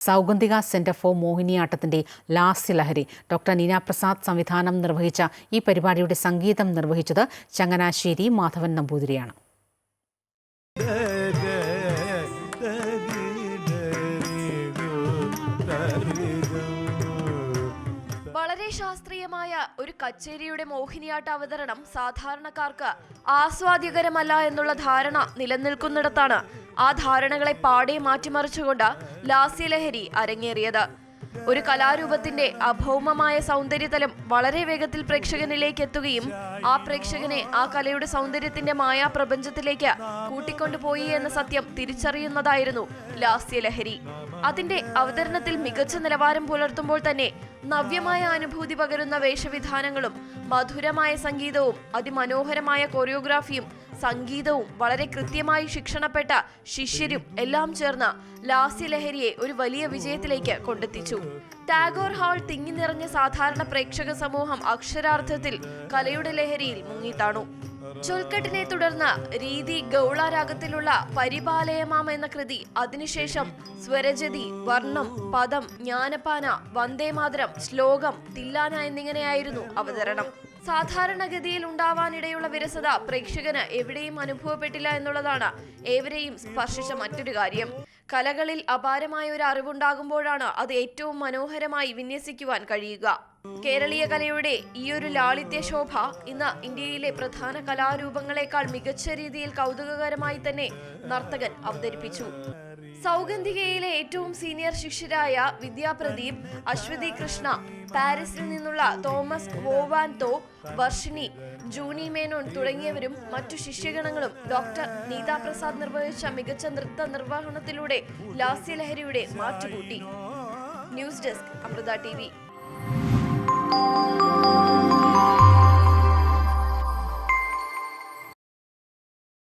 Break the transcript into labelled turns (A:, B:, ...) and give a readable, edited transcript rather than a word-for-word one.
A: സൗഗന്ധിക centre for മോഹിനിയാട്ടത്തിന്റെ Lasyalahari doctor Neena Prasad സംവിധാനം നിർവഹിച്ച ഈ പരിപാടിയുടെ സംഗീതം നിർവഹിച്ചത് ചങ്ങനാശ്ശേരി മാധവൻ നമ്പൂതിരിയാണ്.
B: വളരെ ശാസ്ത്രീയമായ ഒരു കച്ചേരിയുടെ മോഹിനിയാട്ട അവതരണം സാധാരണക്കാർക്ക് ആസ്വാദ്യകരമല്ല എന്നുള്ള ധാരണ നിലനിൽക്കുന്നിടത്താണ് ആ ധാരണകളെ പാടെ മാറ്റിമറിച്ചുകൊണ്ട് ലാസ്യലഹരി അരങ്ങേറിയത്. ഒരു കലാരൂപത്തിന്റെ അഭൗമമായ സൗന്ദര്യതലം വളരെ വേഗത്തിൽ പ്രേക്ഷകനിലേക്ക് എത്തുകയും ആ പ്രേക്ഷകനെ ആ കലയുടെ സൗന്ദര്യത്തിന്റെ മായാ പ്രപഞ്ചത്തിലേക്ക് കൂട്ടിക്കൊണ്ടുപോയി എന്ന സത്യം തിരിച്ചറിയുന്നതായിരുന്നു ലാസ്യലഹരി. അതിന്റെ അവതരണത്തിൽ മികച്ച നിലവാരം പുലർത്തുമ്പോൾ തന്നെ നവ്യമായ അനുഭൂതി പകരുന്ന വേഷവിധാനങ്ങളും മധുരമായ സംഗീതവും അതിമനോഹരമായ കൊറിയോഗ്രാഫിയും സംഗീതവും വളരെ കൃത്യമായി ശിക്ഷണപ്പെട്ട ശിഷ്യരും എല്ലാം ചേർന്ന് ലാസ്യലഹരിയെ ഒരു വലിയ വിജയത്തിലേക്ക് കൊണ്ടെത്തിച്ചു. ടാഗോർ ഹാൾ തിങ്ങി നിറഞ്ഞ സാധാരണ പ്രേക്ഷക സമൂഹം അക്ഷരാർത്ഥത്തിൽ കലയുടെ ലഹരിയിൽ മുങ്ങിത്താണു. ചൊൽക്കെട്ടിനെ തുടർന്ന് രീതി ഗൗള രാഗത്തിലുള്ള പരിപാലയമാം എന്ന കൃതി, അതിനുശേഷം സ്വരജതി, വർണ്ണം, പദം, ജ്ഞാനപാന, വന്ദേമാതരം, ശ്ലോകം, തില്ലാന എന്നിങ്ങനെയായിരുന്നു അവതരണം. സാധാരണഗതിയിൽ ഉണ്ടാവാനിടയുള്ള വിരസത പ്രേക്ഷകന് എവിടെയും അനുഭവപ്പെട്ടില്ല എന്നുള്ളതാണ് ഏവരെയും സ്പർശിച്ച മറ്റൊരു കാര്യം. കലകളിൽ അപാരമായ ഒരു അറിവുണ്ടാകുമ്പോഴാണ് അത് ഏറ്റവും മനോഹരമായി വിന്യസിക്കുവാൻ കഴിയുക. കേരളീയ കലയുടെ ഈയൊരു ലാളിത്യ ശോഭ ഇന്ന് ഇന്ത്യയിലെ പ്രധാന കലാരൂപങ്ങളെക്കാൾ മികച്ച രീതിയിൽ കൗതുകകരമായി തന്നെ നർത്തകൻ അവതരിപ്പിച്ചു. സൗഗന്ധികയിലെ ഏറ്റവും സീനിയർ ശിഷ്യരായ വിദ്യാപ്രദീപ്, അശ്വതി കൃഷ്ണ, പാരീസിൽ നിന്നുള്ള തോമസ് വോവാൻതോ, വർഷിനി, ജൂനി മേനോൻ തുടങ്ങിയവരും മറ്റു ശിഷ്യഗണങ്ങളും ഡോക്ടർ നീത പ്രസാദ് നിർവഹിച്ച മികച്ച നൃത്ത നിർവഹണത്തിലൂടെ ലാസ്യലഹരിയുടെ മാറ്റുകൂട്ടി. News desk, Amrita TV.